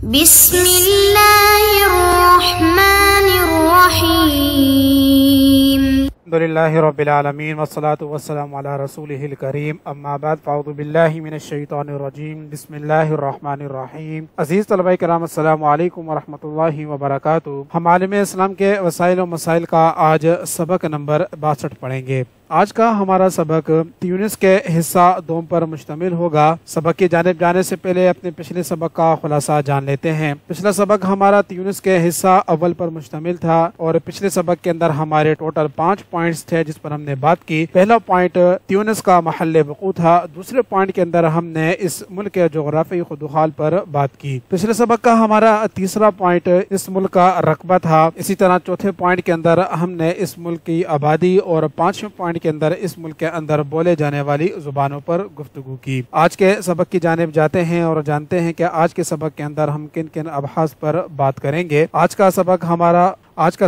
بسم اللہ الرحمن الرحیم الحمدللہ رب العالمین والصلاة والسلام علی رسولہ الکریم اما بعد فاعوذ باللہ من الشیطان الرجیم بسم اللہ الرحمن الرحیم۔ عزیز طلبہ کرام السلام علیکم ورحمۃ اللہ وبرکاتہ۔ ہم عالم اسلام کے وسائل و مسائل کا آج سبق نمبر 62 پڑھیں گے۔ آج کا ہمارا سبق تیونس کے حصہ دوم پر مشتمل ہوگا۔ سبق کی جانب جانے سے پہلے اپنے پچھلے سبق کا خلاصہ جان لیتے ہیں۔ پچھلا سبق ہمارا تیونس کے حصہ اول پر مشتمل تھا اور پچھلے سبق کے اندر ہمارے ٹوٹل 5 پوائنٹس تھے جس پر ہم نے بات کی۔ پہلا پوائنٹ تیونس کا محل وقوع تھا۔ دوسرے پوائنٹ کے اندر ہم نے اس ملک کے جغرافی خدوخال پر بات کی۔ پچھلے سبق کا ہمارا تیسرا پوائنٹ اس ملک کا رقبہ تھا۔ اسی طرح چوتھے پوائنٹ کے اندر ہم نے اس ملک کی آبادی اور پانچویں پوائنٹ کے اندر اس ملک کے اندر بولے جانے والی زبانوں پر گفتگو کی۔ آج کے سبق کی جانب جاتے ہیں اور جانتے ہیں کہ آج کے سبق کے اندر ہم کن کن ابحاث پر بات کریں گے۔ آج کا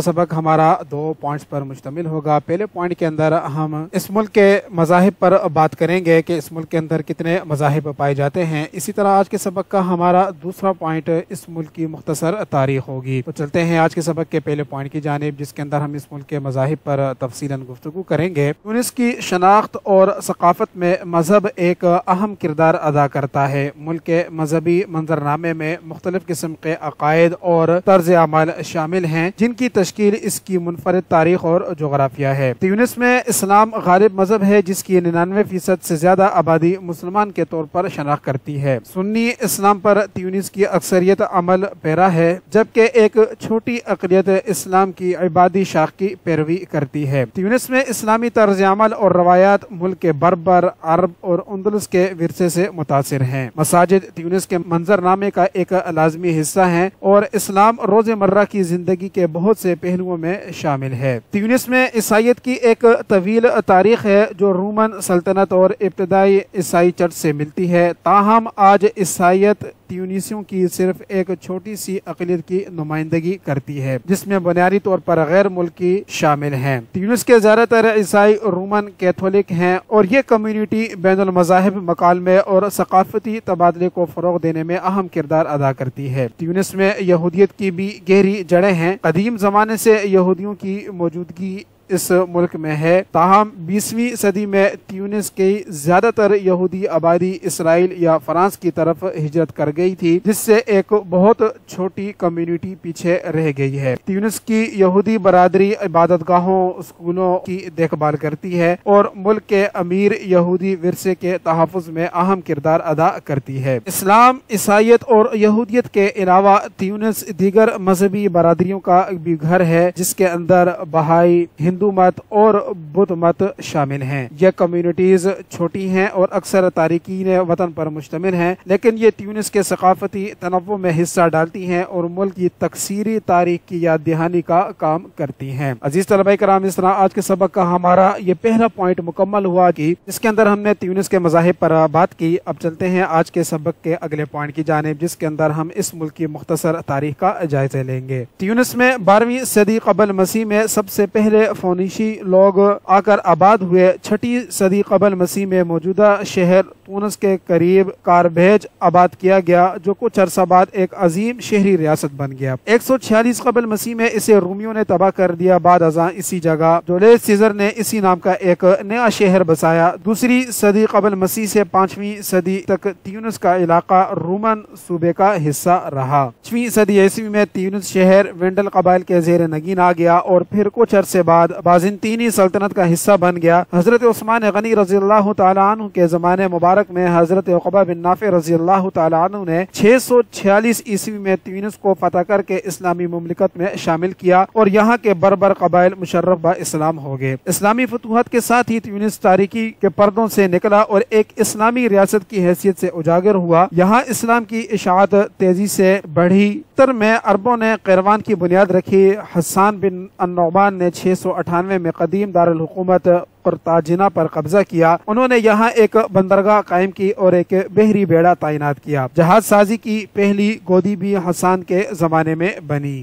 سبق ہمارا 2 پوائنٹس پر مشتمل ہوگا۔ پہلے پوائنٹ کے اندر ہم اس ملک کے مذاہب پر بات کریں گے کہ اس ملک کے اندر کتنے مذاہب پائے جاتے ہیں۔ اسی طرح آج کے سبق کا ہمارا دوسرا پوائنٹ اس ملک کی مختصر تاریخ ہوگی۔ تو چلتے ہیں آج کے سبق کے پہلے پوائنٹ کی جانب جس کے اندر ہم اس ملک کے مذاہب پر تفصیلاً گفتگو کریں گے۔ تیونس کی شناخت اور ثقافت میں مذہب ایک اہم کردار ادا کرتا ہے۔ ملک کے مذہبی منظرنامے میں مختلف قسم کے عقائد اور طرز عمل شامل ہیں جن کی تشکیل اس کی منفرد تاریخ اور جغرافیہ ہے۔ تیونس میں اسلام غالب مذہب ہے جس کی 99% سے زیادہ آبادی مسلمان کے طور پر شناخت کرتی ہے۔ سنی اسلام پر تیونس کی اکثریت عمل پیرا ہے جبکہ ایک چھوٹی اقلیت اسلام کی عبادی شاخ کی پیروی کرتی ہے۔ تیونس میں اسلامی طرز عمل اور روایات ملک کے بربر، عرب اور اندلس کے ورثے سے متاثر ہیں۔ مساجد تیونس کے منظرنامے کا ایک لازمی حصہ ہیں اور اسلام روزمرہ کی زندگی کے بہت سے پہلوؤں میں شامل ہے۔ تیونس میں عیسائیت کی ایک طویل تاریخ ہے جو رومن سلطنت اور ابتدائی عیسائی چرچ سے ملتی ہے، تاہم آج عیسائیت تیونسیوں کی صرف ایک چھوٹی سی اقلیت کی نمائندگی کرتی ہے جس میں بنیادی طور پر غیر ملکی شامل ہیں۔ تیونس کے زیادہ تر عیسائی رومن کیتھولک ہیں اور یہ کمیونٹی بین المذاہب مکالمے اور ثقافتی تبادلے کو فروغ دینے میں اہم کردار ادا کرتی ہے۔ تیونس میں یہودیت کی بھی گہری جڑیں ہیں۔ قدیم زمانے سے یہودیوں کی موجودگی اس ملک میں ہے، تاہم 20ویں صدی میں تیونس کی زیادہ تر یہودی آبادی اسرائیل یا فرانس کی طرف ہجرت کر گئی تھی جس سے ایک بہت چھوٹی کمیونٹی پیچھے رہ گئی ہے۔ تیونس کی یہودی برادری عبادت گاہوں، اسکولوں کی دیکھ بھال کرتی ہے اور ملک کے امیر یہودی ورثے کے تحفظ میں اہم کردار ادا کرتی ہے۔ اسلام، عیسائیت اور یہودیت کے علاوہ تیونس دیگر مذہبی برادریوں کا بھی گھر ہے جس کے اندر بہائی، ہندو مت اور بدھ مت شامل ہیں۔ یہ کمیونٹیز چھوٹی ہیں اور اکثر تارکین وطن پر مشتمل ہیں لیکن یہ تیونس کے ثقافتی تنوع میں حصہ ڈالتی ہیں اور ملک کی تکثیری تاریخ کی یاد دہانی کا کام کرتی ہیں۔ عزیز طلبہ کرام، اس طرح آج کے سبق کا ہمارا یہ پہلا پوائنٹ مکمل ہوا کہ جس کے اندر ہم نے تیونس کے مذاہب پر بات کی۔ اب چلتے ہیں آج کے سبق کے اگلے پوائنٹ کی جانب جس کے اندر ہم اس ملک کی مختصر تاریخ کا جائزہ لیں گے۔ تیونس میں 12ویں صدی قبل مسیح میں سب سے پہلے فونیشی لوگ آ کر آباد ہوئے۔ 6 صدی قبل مسیح میں موجودہ شہر تونس کے قریب کاربیج آباد کیا گیا جو کچھ عرصہ بعد ایک عظیم شہری ریاست بن گیا۔ 146 قبل مسیح میں اسے رومیوں نے تباہ کر دیا۔ بعد ازاں اسی جگہ جولیس سیزر نے اسی نام کا ایک نیا شہر بسایا۔ 2 صدی قبل مسیح سے 5ویں صدی تک تیونس کا علاقہ رومن صوبے کا حصہ رہا۔ 6ویں صدی عیسوی میں تیونس شہر وینڈل قبائل کے زیر نگین آ گیا اور پھر کچھ عرصے بعد بازنطینی سلطنت کا حصہ بن گیا۔ حضرت عثمان غنی رضی اللہ تعالیٰ عنہ کے زمانے مبارک میں حضرت عقبہ بن نافع رضی اللہ تعالیٰ عنہ نے 646 عیسوی میں تیونس کو فتح کر کے اسلامی مملکت میں شامل کیا اور یہاں کے بربر قبائل مشرف با اسلام ہو گئے۔ اسلامی فتوحات کے ساتھ ہی تیونس تاریکی کے پردوں سے نکلا اور ایک اسلامی ریاست کی حیثیت سے اجاگر ہوا۔ یہاں اسلام کی اشاعت تیزی سے بڑھی۔ میں عربوں نے قیروان کی بنیاد رکھی۔ حسان بن النعمان نے 698 میں قدیم دارالحکومت قرطاجنہ پر قبضہ کیا۔ انہوں نے یہاں ایک بندرگاہ قائم کی اور ایک بحری بیڑا تعینات کیا۔ جہاز سازی کی پہلی گودی بھی حسان کے زمانے میں بنی۔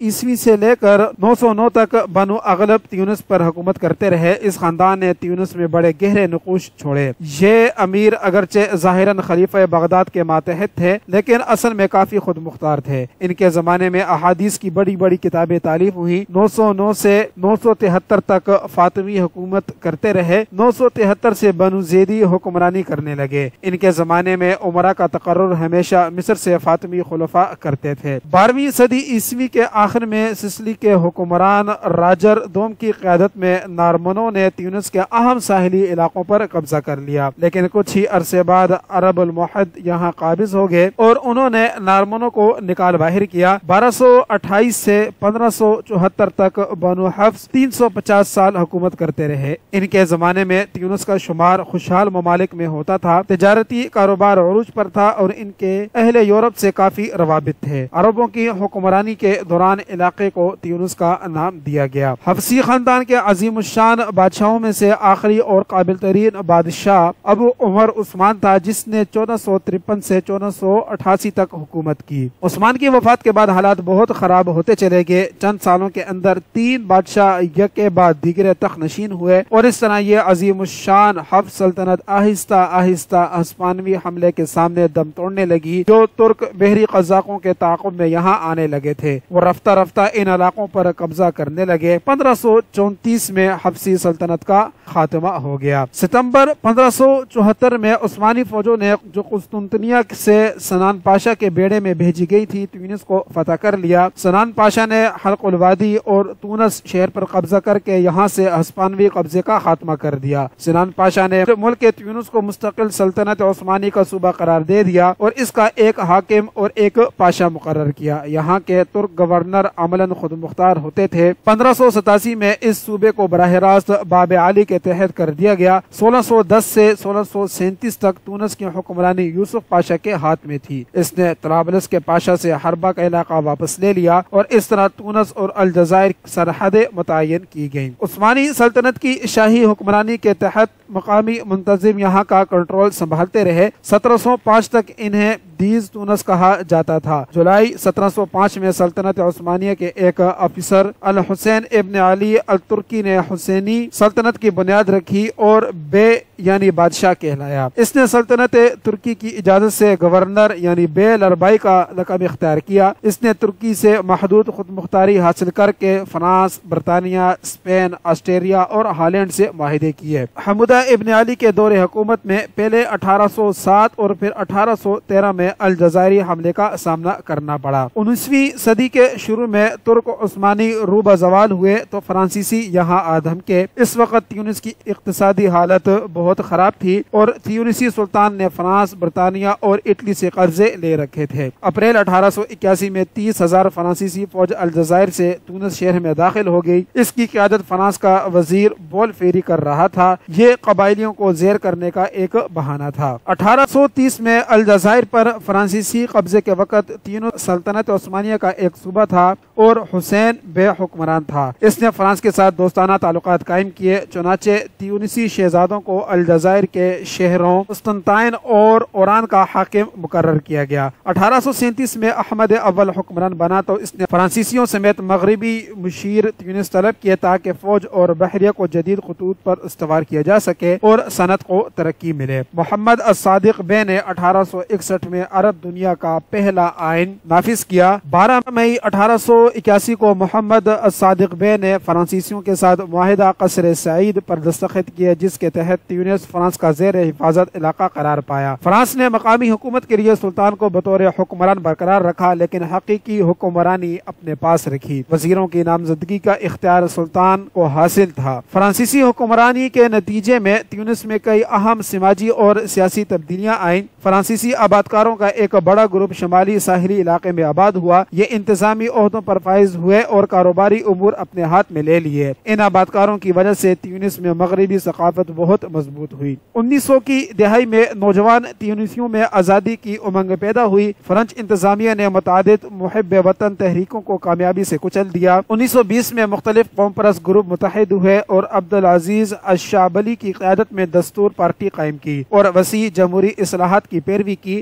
عیسوی سے لے کر 909 تک بنو اغلب تیونس پر حکومت کرتے رہے۔ اس خاندان نے تیونس میں بڑے گہرے نقوش چھوڑے۔ یہ امیر اگرچہ ظاہراً خلیفہ بغداد کے ماتحت تھے لیکن اصل میں کافی خود مختار تھے۔ ان کے زمانے میں احادیث کی بڑی بڑی کتابیں تالیف ہوئی۔ 909 سے 973 تک فاطمی حکومت کرتے رہے۔ 973 سے بنو زیدی حکمرانی کرنے لگے۔ ان کے زمانے میں عمرہ کا تقرر ہمیشہ مصر سے فاطمی خلفاء کرتے تھے۔ 12ویں صدی عیسوی کے آخر میں سسلی کے حکمران راجر دوم کی قیادت میں نارمنوں نے تیونس کے اہم ساحلی علاقوں پر قبضہ کر لیا، لیکن کچھ ہی عرصے بعد عرب الموحد یہاں قابض ہو گئے اور انہوں نے نارمنوں کو نکال باہر کیا۔ 1228 سے 1574 تک بنو حفص 350 سال حکومت کرتے رہے۔ ان کے زمانے میں تیونس کا شمار خوشحال ممالک میں ہوتا تھا، تجارتی کاروبار عروج پر تھا اور ان کے اہل یورپ سے کافی روابط تھے۔ عربوں کی حکمرانی کے دوران علاقے کو تیونس کا نام دیا گیا۔ حفصی خاندان کے عظیم الشان بادشاہوں میں سے آخری اور قابل ترین بادشاہ ابو عمر عثمان تھا، جس نے 1453 سے 1488 تک حکومت کی۔ عثمان کی وفات کے بعد حالات بہت خراب ہوتے چلے گئے۔ چند سالوں کے اندر 3 بادشاہ یک کے بعد دیگر تخت نشین ہوئے اور اس طرح یہ عظیم الشان حفص سلطنت آہستہ آہستہ ہسپانوی حملے کے سامنے دم توڑنے لگی، جو ترک بحری قزاقوں کے تعاقب میں یہاں آنے لگے تھے۔ وہ رفتہ رفتہ ان علاقوں پر قبضہ کرنے لگے۔ 1534 میں حفصی سلطنت کا خاتمہ ہو گیا۔ ستمبر 1574 میں عثمانی فوجوں نے جو قسطنطنیہ سے سنان پاشا کے بیڑے میں بھیجی گئی تھی تیونس کو فتح کر لیا۔ سنان پاشا نے حلق الوادی اور تونس شہر پر قبضہ کر کے یہاں سے ہسپانوی قبضے کا خاتمہ کر دیا۔ سنان پاشا نے ملک تیونس کو مستقل سلطنت عثمانی کا صوبہ قرار دے دیا اور اس کا ایک حاکم اور ایک پاشا مقرر کیا۔ یہاں کے ترک گورنر عملاً خود مختار ہوتے تھے۔ 1587 میں اس صوبے کو براہ راست باب علی کے تحت کر دیا گیا۔ 1610 سے 1637 تک تونس کی حکمرانی یوسف پاشا کے ہاتھ میں تھی۔ اس نے طرابلس کے پاشا سے حربہ کا علاقہ واپس لے لیا اور اس طرح تونس اور الجزائر سرحدیں متعین کی گئیں۔ عثمانی سلطنت کی شاہی حکمرانی کے تحت مقامی منتظم یہاں کا کنٹرول سنبھالتے رہے۔ 1705 تک انہیں دیز تونس کہا جاتا تھا۔ جولائی 1705 میں سلطنت عثمانیہ کے ایک افسر الحسین ابن علی الترکی نے حسینی سلطنت کی بنیاد رکھی اور بے یعنی بادشاہ کہلایا۔ اس نے سلطنت ترکی کی اجازت سے گورنر یعنی بے لربائی کا لقب اختیار کیا۔ اس نے ترکی سے محدود خود مختاری حاصل کر کے فرانس، برطانیہ، اسپین، آسٹریلیا اور ہالینڈ سے معاہدے کیے۔ حمودہ ابن علی کے دور حکومت میں پہلے 1807 اور پھر 1813 میں الجزائری حملے کا سامنا کرنا پڑا۔ 19ویں صدی کے شروع میں ترک عثمانی روبہ زوال ہوئے تو فرانسیسی یہاں آدم کے۔ اس وقت تیونس کی اقتصادی حالت بہت خراب تھی اور تیونسی سلطان نے فرانس، برطانیہ اور اٹلی سے قرضے لے رکھے تھے۔ اپریل 1881 میں 30,000 فرانسیسی فوج الجزائر سے تونس شہر میں داخل ہو گئی۔ اس کی قیادت فرانس کا وزیر بول فیری کر رہا تھا۔ یہ قبائلیوں کو زیر کرنے کا ایک بہانہ تھا۔ 1830 میں الجزائر پر فرانسیسی قبضے کے وقت تیونس سلطنت عثمانیہ کا ایک صوبہ تھا اور حسین بے حکمران تھا۔ اس نے فرانس کے ساتھ دوستانہ تعلقات قائم کیے، چنانچہ تیونسی شہزادوں کو الجزائر کے شہروں قسطنطین اور اوران کا حاکم مقرر کیا گیا۔ 1837 میں احمد اول حکمران بنا تو اس نے فرانسیسیوں سمیت مغربی مشیر تیونس طلب کیے تاکہ فوج اور بحریہ کو جدید خطوط پر استوار کیا جا سکے اور صنعت کو ترقی ملے۔ محمد الصادق بے نے 1861 میں عرب دنیا کا پہلا آئین نافذ کیا۔ 12 مئی 1881 کو محمد الصادق بے نے فرانسیسیوں کے ساتھ معاہدہ قصر سعید پر دستخط کیے، جس کے تحت تیونس فرانس کا زیر حفاظت علاقہ قرار پایا۔ فرانس نے مقامی حکومت کے لیے سلطان کو بطور حکمران برقرار رکھا، لیکن حقیقی حکمرانی اپنے پاس رکھی۔ وزیروں کی نامزدگی کا اختیار سلطان کو حاصل تھا۔ فرانسیسی حکمرانی کے نتیجے میں تیونس میں کئی اہم سماجی اور سیاسی تبدیلیاں آئیں۔ فرانسیسی آبادکاروں کا ایک بڑا گروپ شمالی ساحلی علاقے میں آباد ہوا۔ یہ انتظامی عہدوں پر فائز ہوئے اور کاروباری امور اپنے ہاتھ میں لے لیے۔ ان آبادکاروں کی وجہ سے تیونس میں مغربی ثقافت بہت مضبوط ہوئی۔ 1900 کی دہائی میں نوجوان تیونسیوں میں آزادی کی امنگ پیدا ہوئی۔ فرانس انتظامیہ نے متعدد محب وطن تحریکوں کو کامیابی سے کچل دیا۔ 1920 میں مختلف قوم پرست گروپ متحد ہوئے اور عبدالعزیز الشعبلی کی قیادت میں دستور پارٹی قائم کی اور وسیع جمہوری اصلاحات کی پیروی کی۔